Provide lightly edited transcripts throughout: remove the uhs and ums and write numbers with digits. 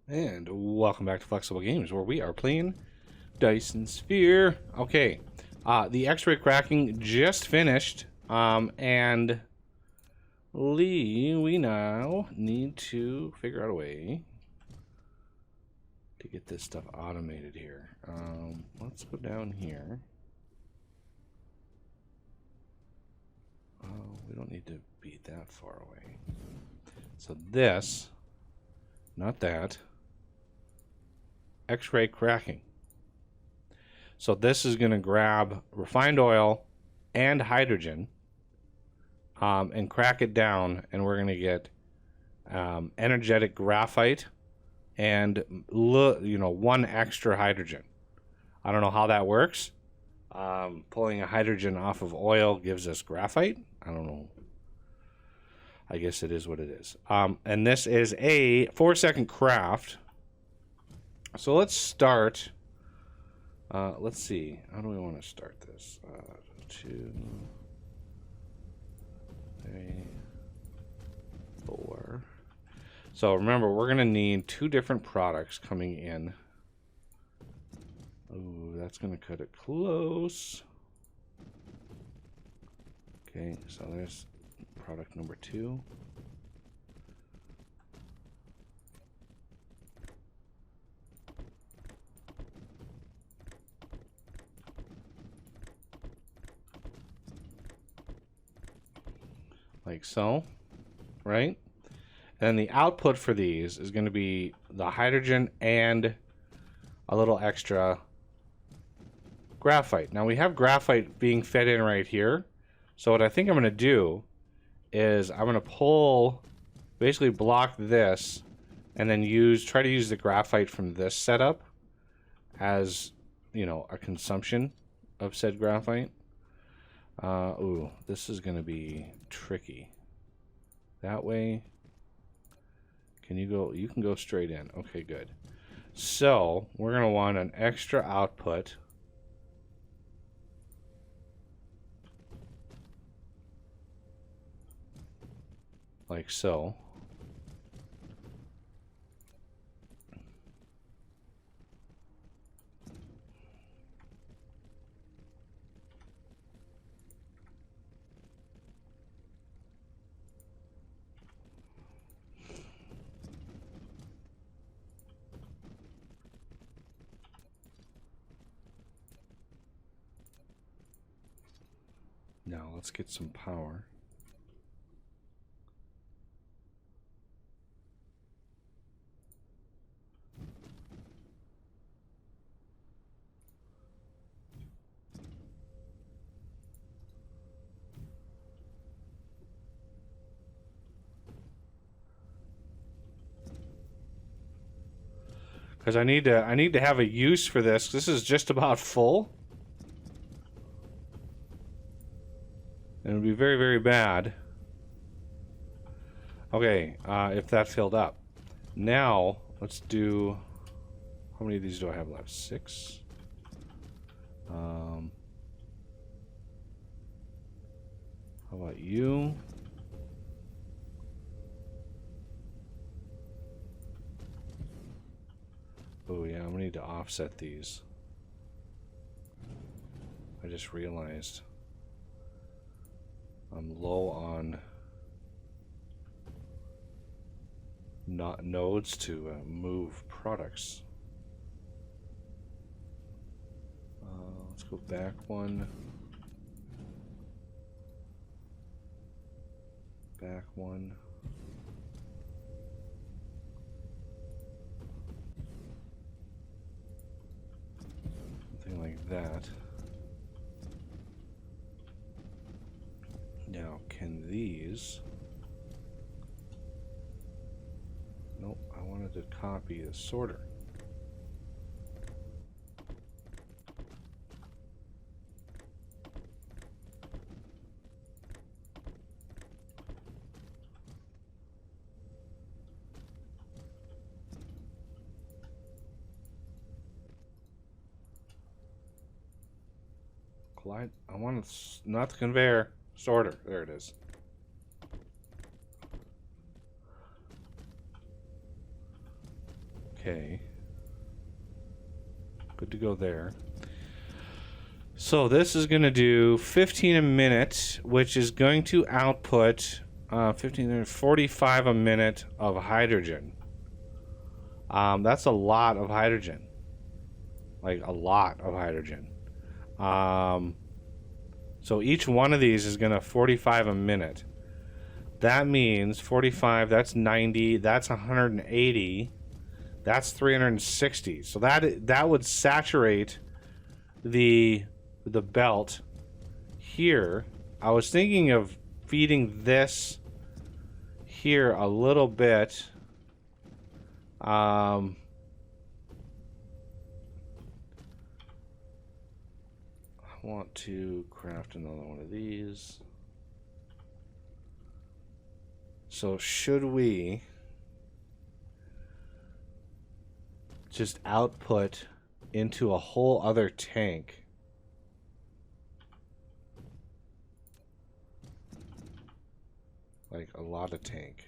And welcome back to Flexible Games, where we are playing Dyson Sphere. Okay, the Xray cracking just finished, and we now need to figure out a way to get this stuff automated here. Let's go down here. We don't need to be that far away. So this, not that. Xray cracking. So this is going to grab refined oil and hydrogen and crack it down, and we're going to get energetic graphite and one extra hydrogen. I don't know how that works. Pulling a hydrogen off of oil gives us graphite. I don't know. I guess it is what it is. And this is a 4-second craft. So let's start. Let's see. How do we want to start this? 2, 3, 4. So remember, we're going to need 2 different products coming in. Oh, that's going to cut it close. Okay, so there's product number 2. Like so, right? And the output for these is going to be the hydrogen and a little extra graphite. Now we have graphite being fed in right here. So what I think I'm going to do is I'm going to basically block this, and then try to use the graphite from this setup as, a consumption of said graphite. Ooh, this is going to be tricky. That way, you can go straight in. Okay, good. So, we're going to want an extra output. Like so. Now let's get some power. Because I need to have a use for this. This is just about full. And it would be very, very bad. Okay, if that filled up. Now, let's do... How many of these do I have left? 6. How about you? Oh yeah, I'm gonna need to offset these. I just realized I'm low on nodes to move products. Let's go back one. Back one. Something like that. Now, can these... Nope, I wanted to copy the sorter. I want not the conveyor, sorter. There it is. Okay. Good to go there. So this is going to do 15 a minute, which is going to output 45 a minute of hydrogen. That's a lot of hydrogen. Like a lot of hydrogen. So each one of these is going to 45 a minute. That means 45, that's 90, that's 180, that's 360. So that would saturate the belt here. I was thinking of feeding this here a little bit. I want to craft another one of these. So should we just output into a whole other tank? Like a lot of tank.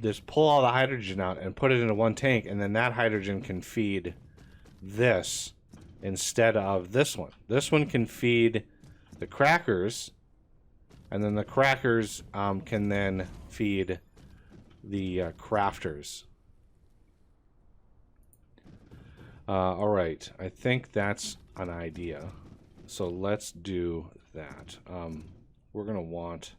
Just pull all the hydrogen out and put it into one tank, and then that hydrogen can feed this instead of this one. This one can feed the crackers, and then the crackers can then feed the crafters. All right, I think that's an idea. So let's do that. We're gonna want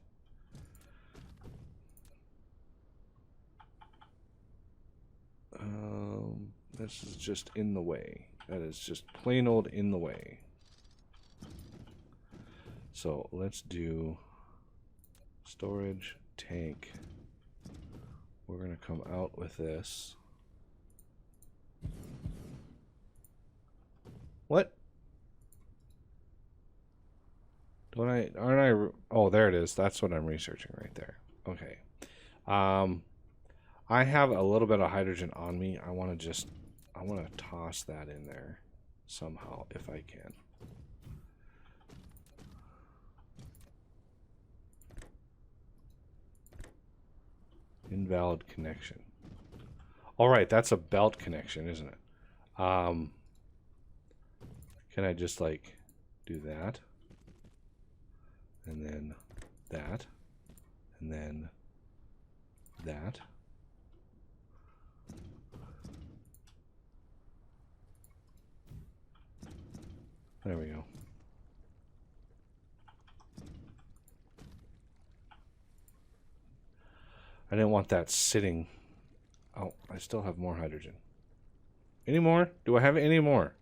this is just in the way. That is just plain old in the way. So let's do storage tank. We're gonna come out with this. What? Aren't I? Oh, there it is. That's what I'm researching right there. Okay. I have a little bit of hydrogen on me. I want to toss that in there somehow if I can. Invalid connection. All right, that's a belt connection, isn't it? Can I just like do that? And then that, and then that. There we go. I didn't want that sitting. Oh, I still have more hydrogen. Any more? Do I have any more?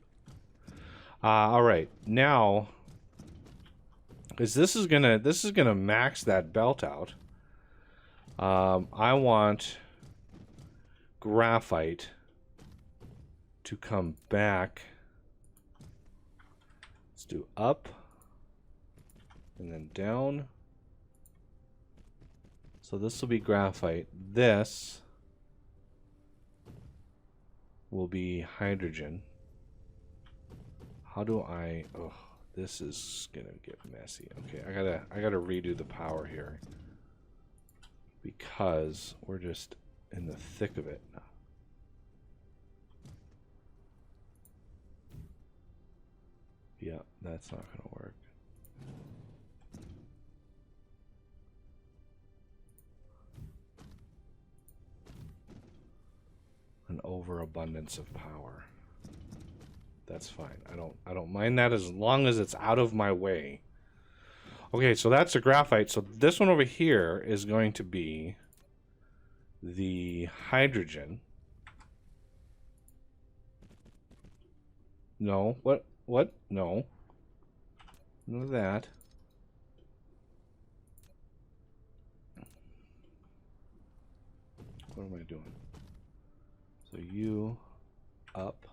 All right, now, because this is gonna max that belt out. I want graphite to come back. Let's do up and then down. So this will be graphite. This will be hydrogen. How do I? Oh, this is gonna get messy. Okay, I gotta redo the power here because we're just in the thick of it. Yeah, that's not gonna work. An overabundance of power. That's fine. I don't mind that as long as it's out of my way. Okay, so that's a graphite. So this one over here is going to be the hydrogen. No, what? No. None of that. What am I doing? So you up.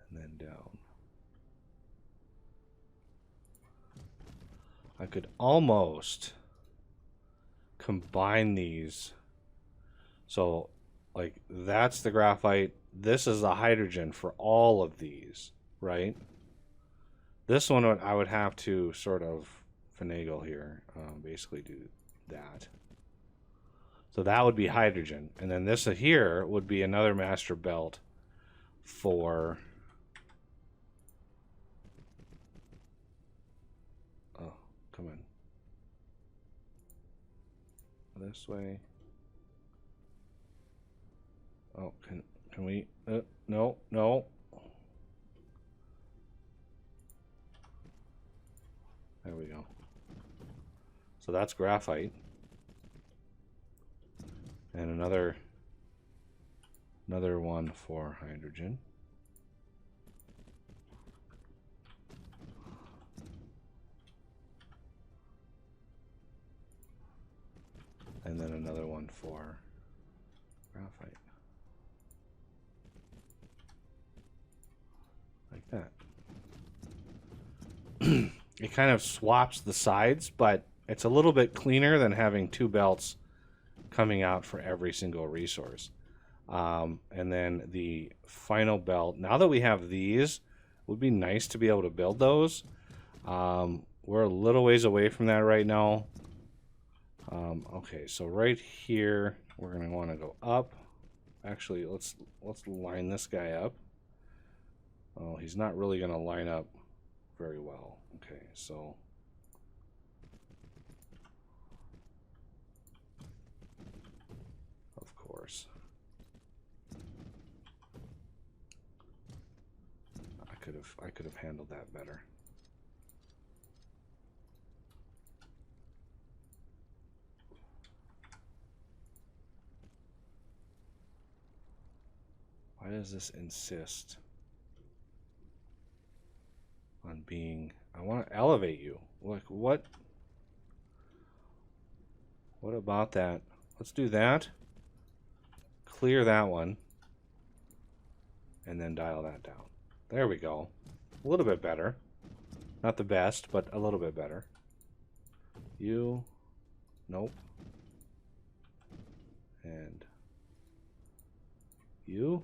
And then down. I could almost combine these. So, like, that's the graphite. This is the hydrogen for all of these, right? This one I would have to sort of finagle here, basically do that. So that would be hydrogen. And then this here would be another master belt for... Oh, come on. This way. Oh, can we... no, no. There we go. So that's graphite. And another one for hydrogen. And then another one for graphite. Like that. It kind of swaps the sides, but it's a little bit cleaner than having two belts coming out for every single resource. And then the final belt, now that we have these, it would be nice to be able to build those. We're a little ways away from that right now. Okay, so right here, we're going to want to go up. Actually, let's line this guy up. Oh, he's not really going to line up very well. Okay, so of course I could have handled that better. Why does this insist on being... I want to elevate you. Like, what about that? Let's do that. Clear that one. And then dial that down. There we go. A little bit better. Not the best, but a little bit better. You. Nope. And you.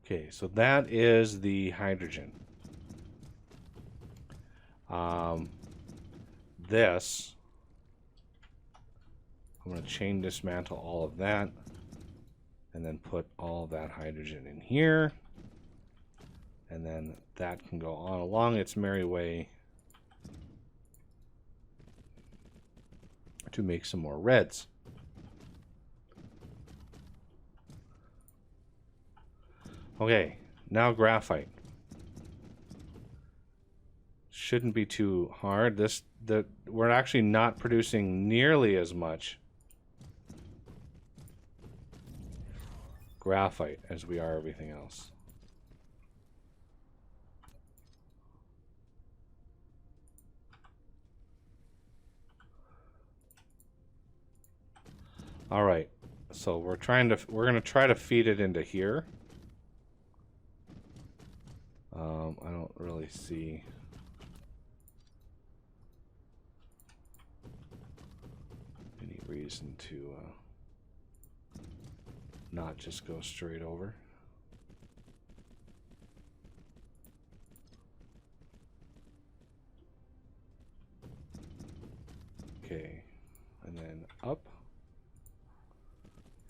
Okay, so that is the hydrogen. This, I'm going to chain dismantle all of that and then put all of that hydrogen in here, and then that can go on along its merry way to make some more reds. Okay, now graphite. Shouldn't be too hard. We're actually not producing nearly as much graphite as we are everything else. All right, so we're going to try to feed it into here. I don't really see any reason to not just go straight over. Okay, and then up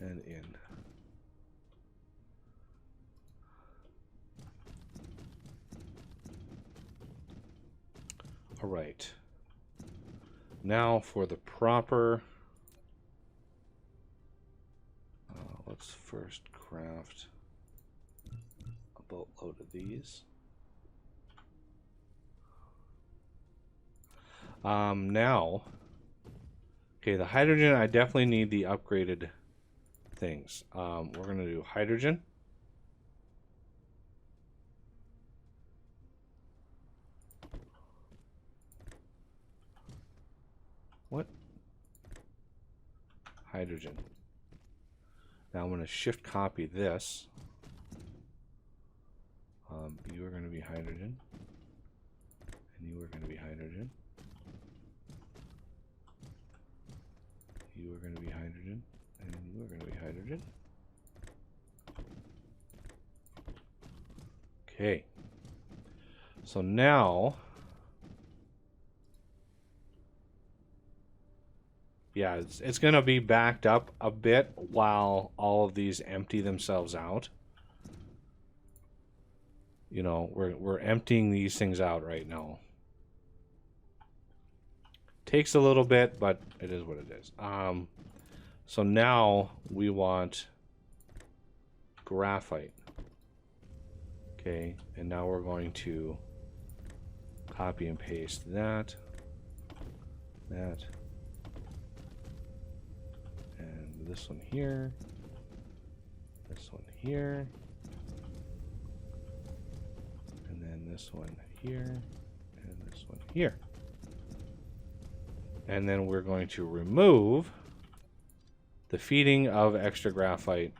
and in. All right. Now for the proper... let's first craft a boatload of these. Now, okay, the hydrogen, I definitely need the upgraded things. We're going to do hydrogen. What? Hydrogen. Now I'm going to shift copy this. You are going to be hydrogen. And you are going to be hydrogen. You are going to be hydrogen. And you are going to be hydrogen. Okay. So now, yeah, it's going to be backed up a bit while all of these empty themselves out. You know, we're emptying these things out right now. Takes a little bit, but it is what it is. So now we want graphite. Okay, and now we're going to copy and paste that, and this one here, this one here, and then this one here, and this one here. And then we're going to remove the feeding of extra graphite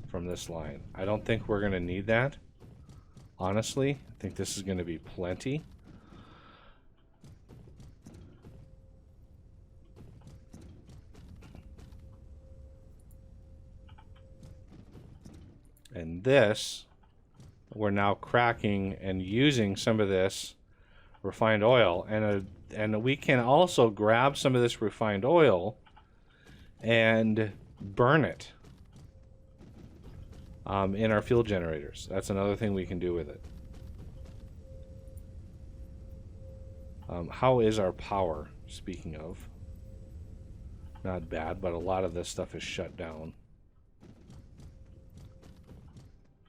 from this line. I don't think we're going to need that. Honestly, I think this is going to be plenty. And this, we're now cracking and using some of this refined oil, and we can also grab some of this refined oil and burn it in our fuel generators. That's another thing we can do with it. How is our power? Speaking of, not bad, but a lot of this stuff is shut down,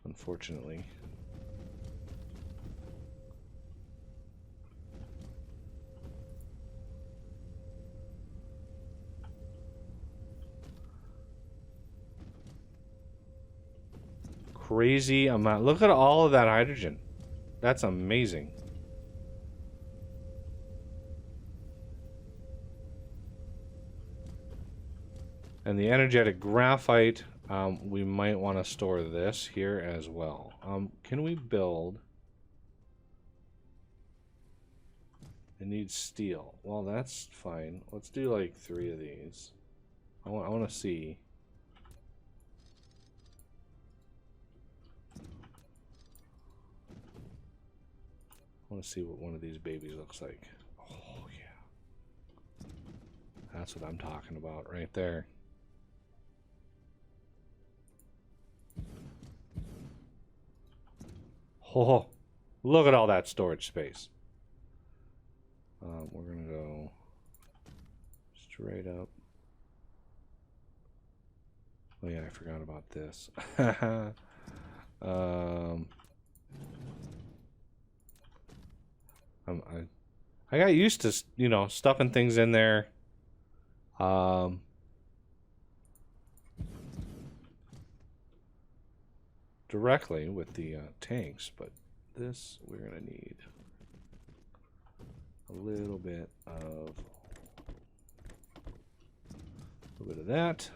unfortunately. Crazy amount. Look at all of that hydrogen. That's amazing. And the energetic graphite, we might want to store this here as well. Can we build? It needs steel. Well, that's fine. Let's do like 3 of these. I want to see. I want to see what one of these babies looks like. Oh, yeah. That's what I'm talking about right there. Oh, look at all that storage space. We're going to go straight up. Oh, yeah, I forgot about this. I got used to, you know, stuffing things in there. Directly with the tanks, but this we're gonna need a little bit of that.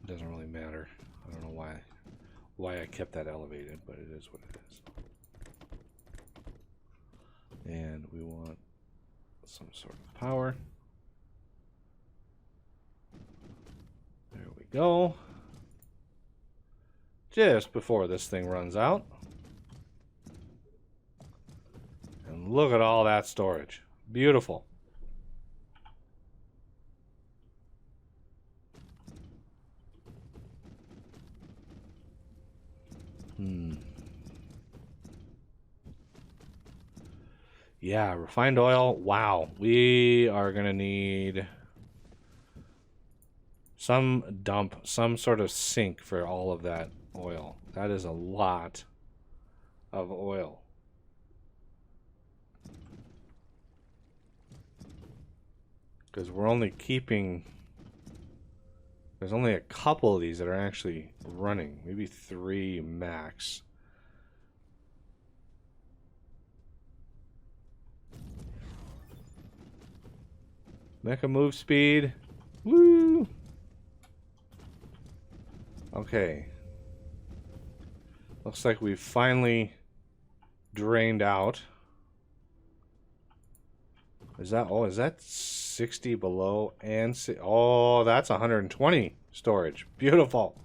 Doesn't really matter. I don't know why I kept that elevated, but it is what it is. And we want some sort of power. There we go. Just before this thing runs out. And look at all that storage. Beautiful. Yeah, refined oil. Wow. We are going to need some dump, some sort of sink for all of that oil. That is a lot of oil. Because we're only keeping... There's only a couple of these that are actually running. Maybe 3 max. Mecha move speed. Woo! Okay. Looks like we've finally drained out. Is that 60 below and oh, that's 120 storage. Beautiful.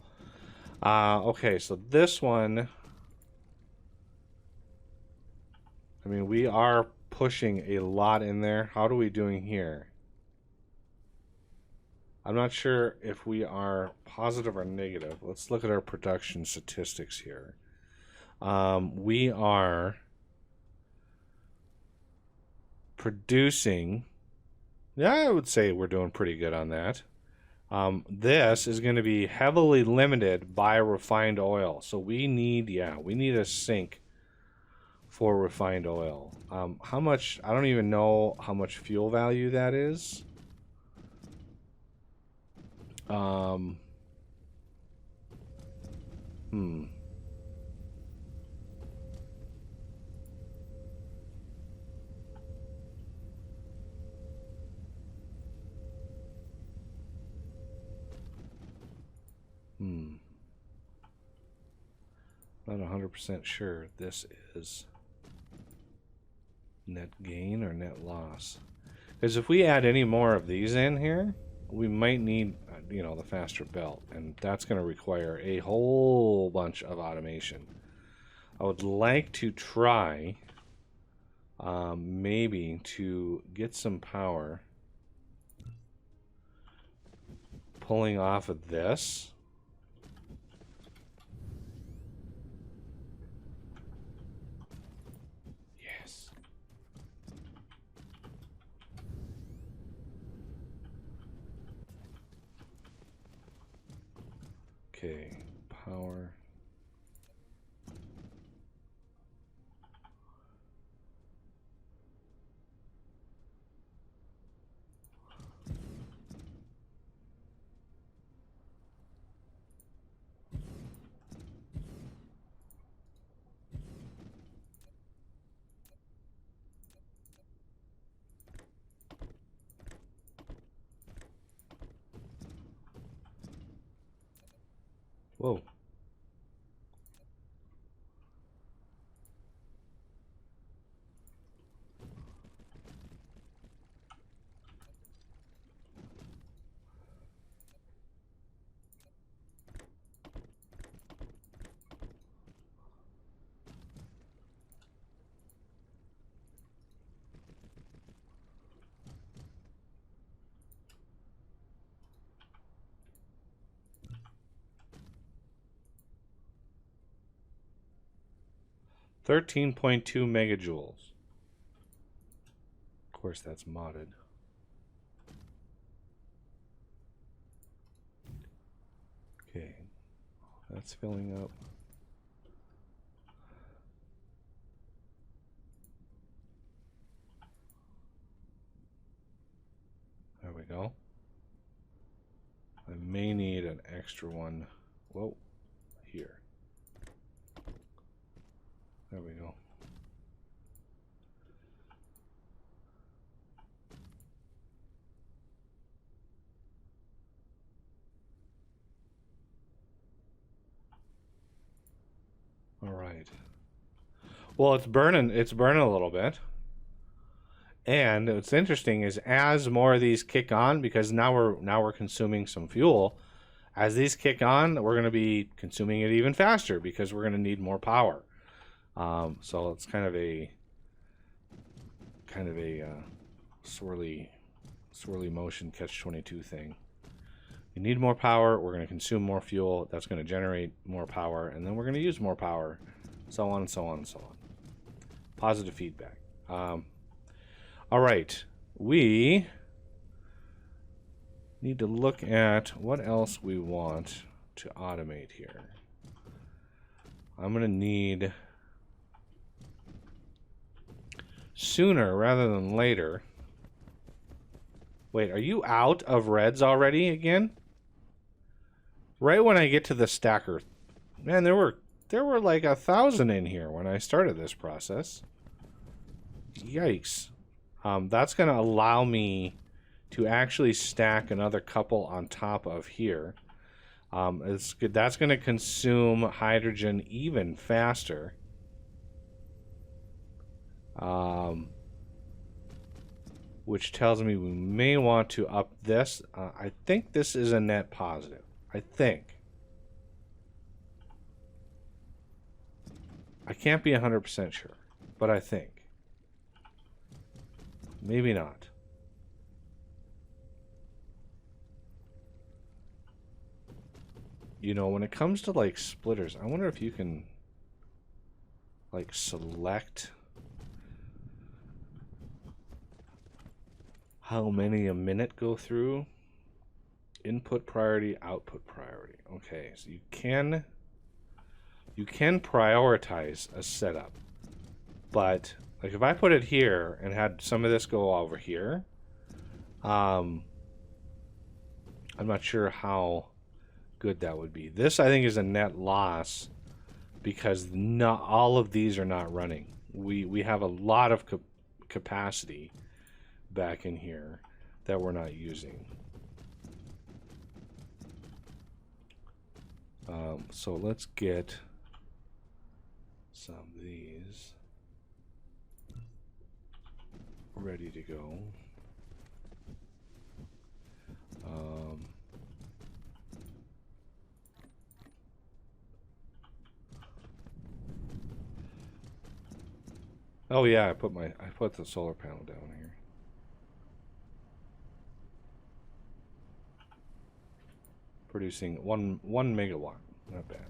Okay, so this one, I mean, we are pushing a lot in there. How are we doing here? I'm not sure if we are positive or negative. Let's look at our production statistics here. We are producing, yeah, I would say we're doing pretty good on that. This is going to be heavily limited by refined oil. So we need a sink for refined oil. How much, I don't even know how much fuel value that is. Not 100% sure this is net gain or net loss. Because if we add any more of these in here, we might need, you know, the faster belt, and that's going to require a whole bunch of automation. I would like to try maybe to get some power pulling off of this. Yes. Okay, power. Whoa. $13.2 megajoules. Of course, that's modded. Okay, that's filling up. There we go. I may need an extra one. Whoa, here. There we go. All right. Well, it's burning a little bit. And what's interesting is as more of these kick on, because now we're consuming some fuel, as these kick on, we're going to be consuming it even faster because we're going to need more power. So it's kind of a swirly motion catch-22 thing. We need more power, we're going to consume more fuel, that's going to generate more power, and then we're going to use more power, so on and so on and so on. Positive feedback. All right, we need to look at what else we want to automate here. I'm going to need, sooner rather than later. Wait, are you out of reds already again? Right when I get to the stacker. Man, there were like 1,000 in here when I started this process. Yikes. That's going to allow me to actually stack another couple on top of here. It's good. That's going to consume hydrogen even faster. Which tells me we may want to up this. I think this is a net positive. I think. I can't be 100% sure, but I think. Maybe not. You know, when it comes to like splitters, I wonder if you can like select how many a minute go through. Input priority, output priority. Okay, so you can prioritize a setup, but like if I put it here and had some of this go over here, I'm not sure how good that would be. This I think is a net loss because not all of these are not running. We have a lot of capacity back in here that we're not using. So let's get some of these ready to go. Oh yeah, I put the solar panel down here. Producing one megawatt, not bad.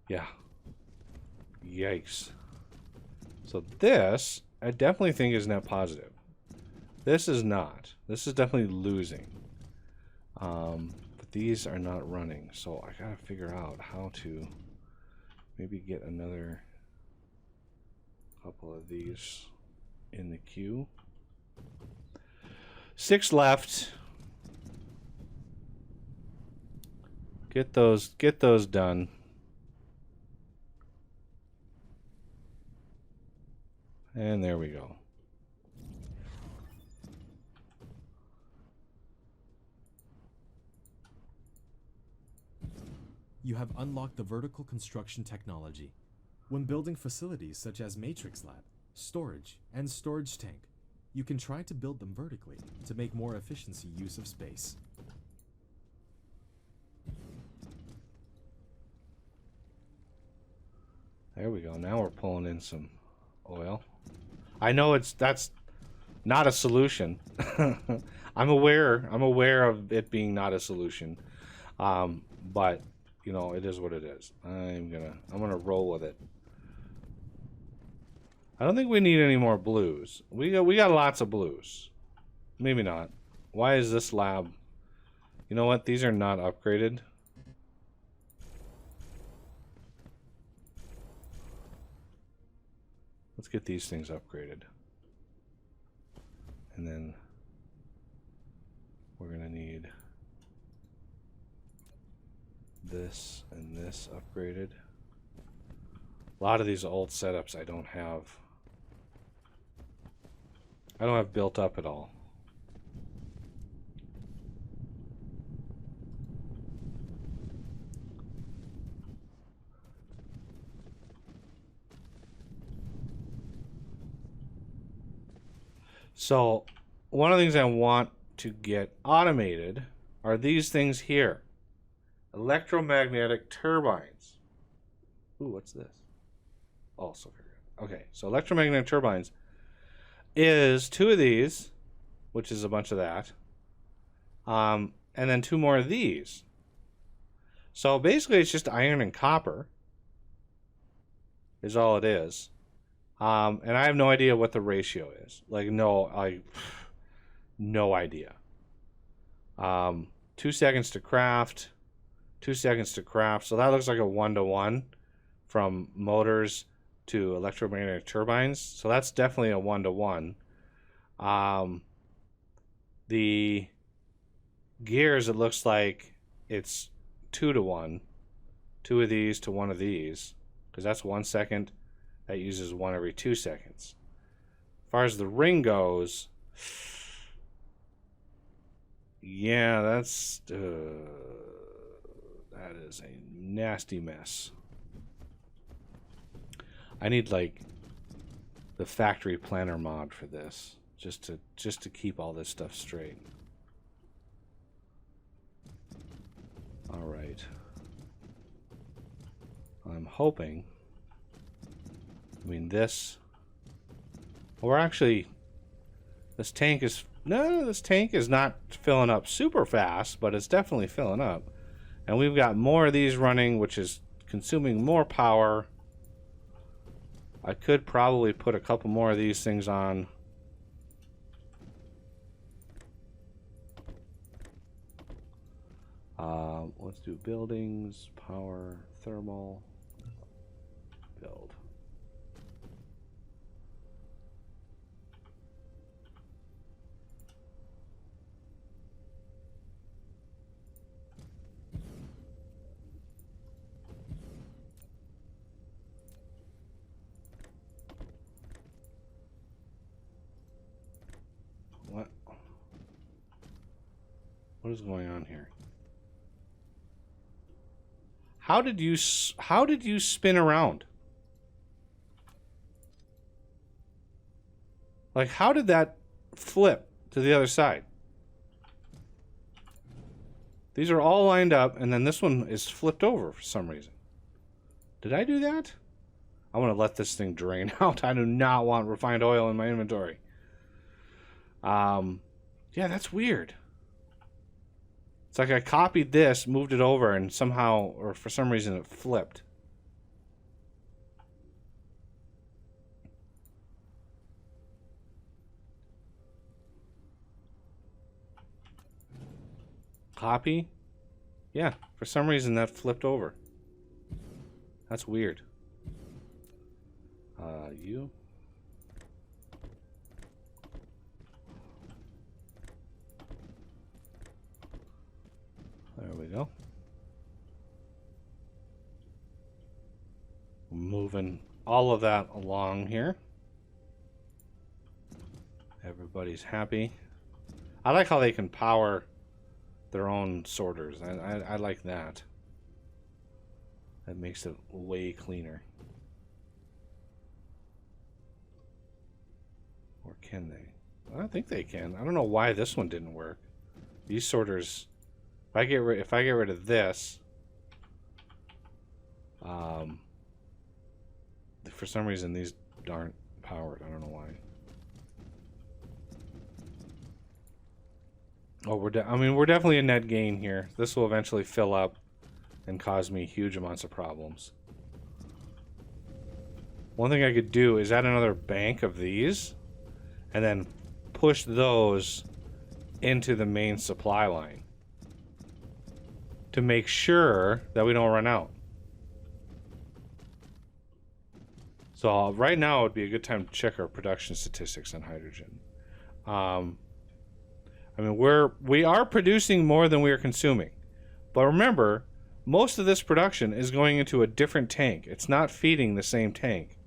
Yeah. Yikes. So this, I definitely think is net positive. This is not. This is definitely losing. But these are not running, so I gotta figure out how to maybe get another couple of these in the queue. 6 left. Get those done. And there we go. You have unlocked the vertical construction technology. When building facilities such as Matrix Lab, storage, and storage tank, you can try to build them vertically to make more efficiency use of space. There we go. Now we're pulling in some oil. I know that's not a solution. I'm aware of it being not a solution. But you know, it is what it is. I'm gonna roll with it. I don't think we need any more blues. We got lots of blues. Maybe not. Why is this lab? You know what? These are not upgraded. Let's get these things upgraded. And then we're gonna need this and this upgraded. A lot of these old setups I don't have built up at all. So one of the things I want to get automated are these things here. Electromagnetic turbines. Ooh, what's this? Oh, so very good. Okay, so electromagnetic turbines is 2 of these, which is a bunch of that, and then 2 more of these. So basically it's just iron and copper is all it is. And I have no idea what the ratio is. Like, no idea. 2 seconds to craft, 2 seconds to craft. So that looks like a 1-to-1 from motors to electromagnetic turbines. So that's definitely a 1-to-1. The gears, it looks like it's 2-to-1. 2 of these to 1 of these, because that's 1 second. That uses 1 every 2 seconds. As far as the ring goes, Yeah, that's that is a nasty mess. I need like the factory planner mod for this, just to keep all this stuff straight. All right. I'm hoping. I mean, this. Or actually, this tank is not filling up super fast, but it's definitely filling up. And we've got more of these running, which is consuming more power. I could probably put a couple more of these things on. Let's do buildings, power, thermal, build. What is going on here? How did you spin around? Like, how did that flip to the other side? These are all lined up, and then this one is flipped over for some reason. Did I do that? I want to let this thing drain out. I do not want refined oil in my inventory. Yeah, that's weird. It's like I copied this, moved it over, and somehow, or for some reason, it flipped. Copy? Yeah, for some reason that flipped over. That's weird. You. There we go. Moving all of that along here. Everybody's happy. I like how they can power their own sorters. I like that. That makes it way cleaner. Or can they? I think they can. I don't know why this one didn't work. These sorters, if I get rid of this, for some reason these aren't powered. I don't know why. Oh, we're definitely a net gain here. This will eventually fill up and cause me huge amounts of problems. One thing I could do is add another bank of these and then push those into the main supply line to make sure that we don't run out. So right now would be a good time to check our production statistics on hydrogen. I mean, we are producing more than we are consuming. But remember, most of this production is going into a different tank. It's not feeding the same tank.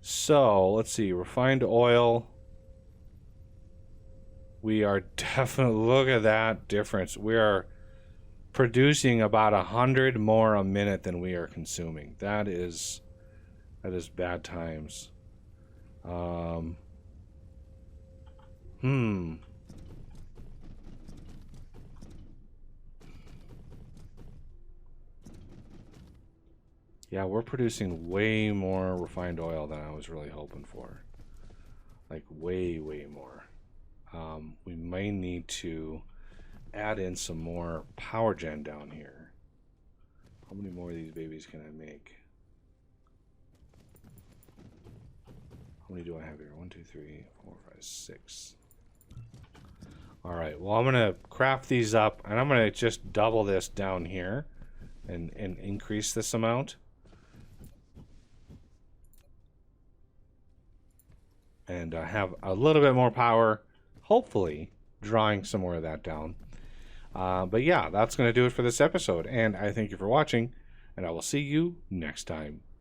So, let's see. Refined oil. We are definitely... Look at that difference. We are producing about 100 more a minute than we are consuming. That is bad times. Yeah, we're producing way more refined oil than I was really hoping for. Like, way, way more. We may need to add in some more power gen down here. How many more of these babies can I make? How many do I have here? 1, 2, 3, 4, 5, 6. Alright, well, I'm going to craft these up, and I'm going to just double this down here and increase this amount. And have a little bit more power, hopefully drawing some more of that down. But yeah, that's going to do it for this episode, and I thank you for watching, and I will see you next time.